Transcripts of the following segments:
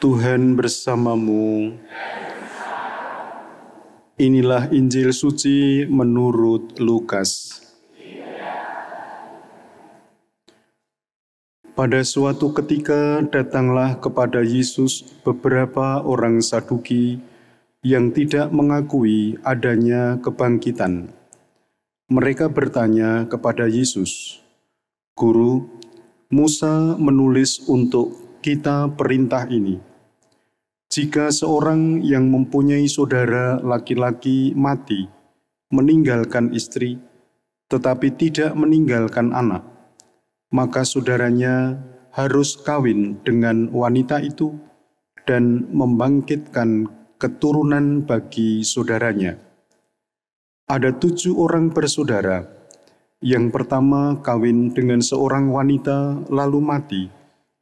Tuhan bersamamu. Inilah Injil suci menurut Lukas. Pada suatu ketika datanglah kepada Yesus beberapa orang Saduki yang tidak mengakui adanya kebangkitan. Mereka bertanya kepada Yesus, "Guru, Musa menulis untuk kita perintah ini. Jika seorang yang mempunyai saudara laki-laki mati, meninggalkan istri, tetapi tidak meninggalkan anak, maka saudaranya harus kawin dengan wanita itu dan membangkitkan keturunan bagi saudaranya. Ada 7 orang bersaudara. Yang pertama kawin dengan seorang wanita lalu mati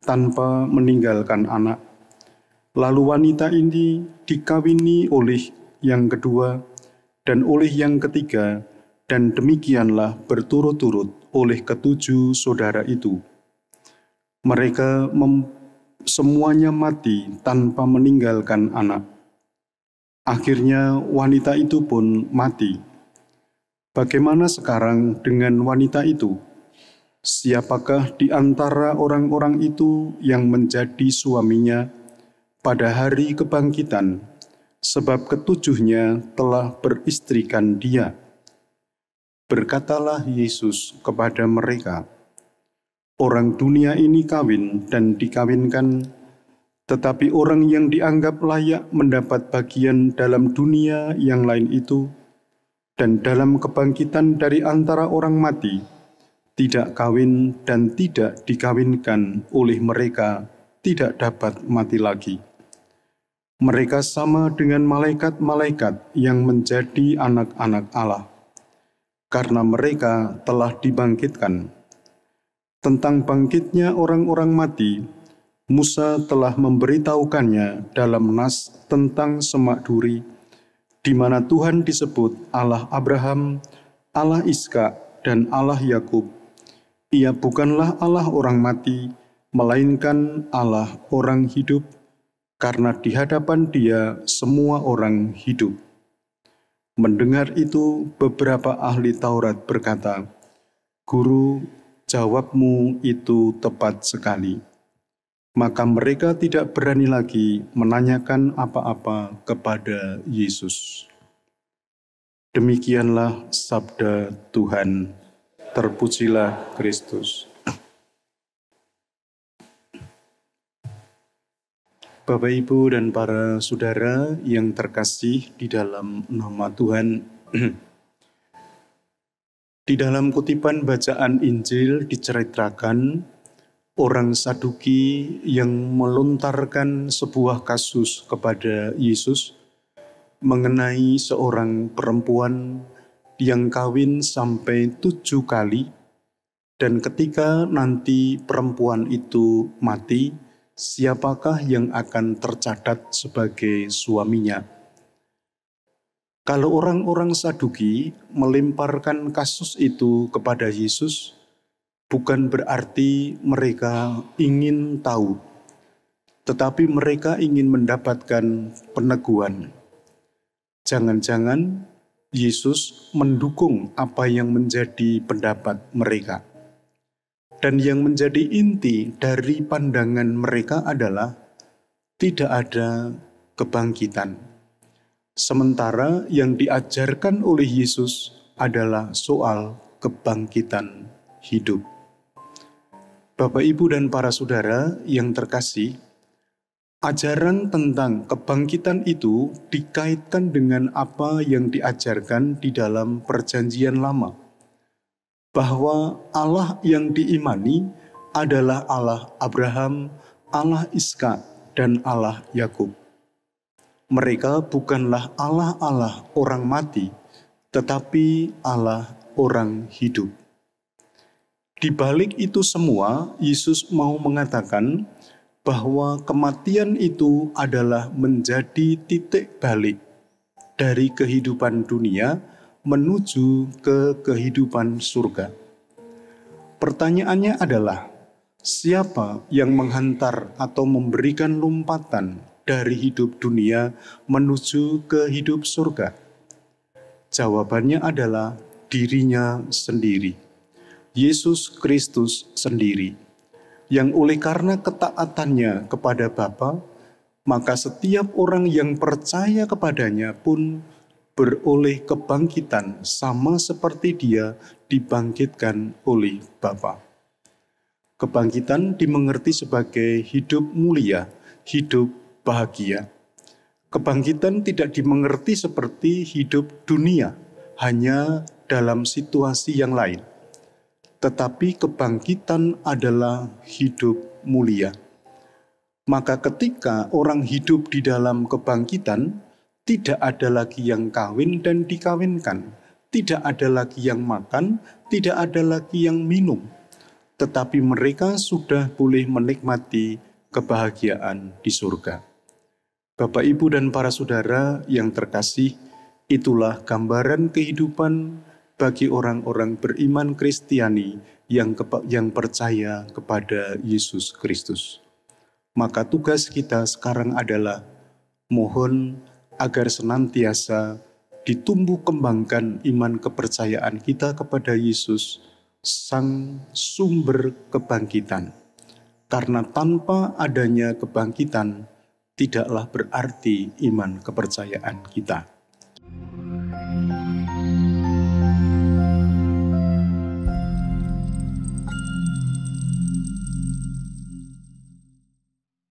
tanpa meninggalkan anak. Lalu wanita ini dikawini oleh yang kedua dan oleh yang ketiga, dan demikianlah berturut-turut oleh ke-7 saudara itu. Mereka semuanya mati tanpa meninggalkan anak. Akhirnya wanita itu pun mati. Bagaimana sekarang dengan wanita itu? Siapakah di antara orang-orang itu yang menjadi suaminya pada hari kebangkitan, sebab ketujuhnya telah beristrikan dia?" Berkatalah Yesus kepada mereka, "Orang dunia ini kawin dan dikawinkan, tetapi orang yang dianggap layak mendapat bagian dalam dunia yang lain itu, dan dalam kebangkitan dari antara orang mati, tidak kawin dan tidak dikawinkan oleh mereka, tidak dapat mati lagi. Mereka sama dengan malaikat-malaikat yang menjadi anak-anak Allah, karena mereka telah dibangkitkan. Tentang bangkitnya orang-orang mati, Musa telah memberitahukannya dalam nas tentang semak duri, di mana Tuhan disebut Allah Abraham, Allah Ishak, dan Allah Yakub. Ia bukanlah Allah orang mati, melainkan Allah orang hidup, karena di hadapan Dia semua orang hidup." Mendengar itu, beberapa ahli Taurat berkata, "Guru, jawabmu itu tepat sekali." Maka mereka tidak berani lagi menanyakan apa-apa kepada Yesus. Demikianlah sabda Tuhan. Terpujilah Kristus. Bapak, Ibu, dan para saudara yang terkasih di dalam nama Tuhan, di dalam kutipan bacaan Injil diceritakan orang Saduki yang melontarkan sebuah kasus kepada Yesus mengenai seorang perempuan yang kawin sampai 7 kali, dan ketika nanti perempuan itu mati, siapakah yang akan tercatat sebagai suaminya? Kalau orang-orang Saduki melemparkan kasus itu kepada Yesus, bukan berarti mereka ingin tahu, tetapi mereka ingin mendapatkan peneguhan. Jangan-jangan Yesus mendukung apa yang menjadi pendapat mereka. Dan yang menjadi inti dari pandangan mereka adalah tidak ada kebangkitan. Sementara yang diajarkan oleh Yesus adalah soal kebangkitan hidup. Bapak, Ibu, dan para saudara yang terkasih, ajaran tentang kebangkitan itu dikaitkan dengan apa yang diajarkan di dalam Perjanjian Lama, bahwa Allah yang diimani adalah Allah Abraham, Allah Ishak, dan Allah Yakub. Mereka bukanlah Allah-Allah orang mati, tetapi Allah orang hidup. Di balik itu semua, Yesus mau mengatakan bahwa kematian itu adalah menjadi titik balik dari kehidupan dunia menuju ke kehidupan surga. Pertanyaannya adalah, Siapa yang menghantar atau memberikan lompatan dari hidup dunia menuju ke hidup surga? Jawabannya adalah dirinya sendiri, Yesus Kristus sendiri, yang oleh karena ketaatannya kepada Bapa, maka setiap orang yang percaya kepadanya pun beroleh kebangkitan sama seperti dia dibangkitkan oleh Bapa. Kebangkitan dimengerti sebagai hidup mulia, hidup bahagia. Kebangkitan tidak dimengerti seperti hidup dunia, hanya dalam situasi yang lain. Tetapi kebangkitan adalah hidup mulia. Maka ketika orang hidup di dalam kebangkitan, tidak ada lagi yang kawin dan dikawinkan, tidak ada lagi yang makan, tidak ada lagi yang minum, tetapi mereka sudah boleh menikmati kebahagiaan di surga. Bapak, Ibu, dan para saudara yang terkasih, itulah gambaran kehidupan bagi orang-orang beriman Kristiani yang percaya kepada Yesus Kristus. Maka tugas kita sekarang adalah mohon agar senantiasa ditumbuh kembangkan iman kepercayaan kita kepada Yesus, Sang Sumber Kebangkitan. Karena tanpa adanya kebangkitan, tidaklah berarti iman kepercayaan kita.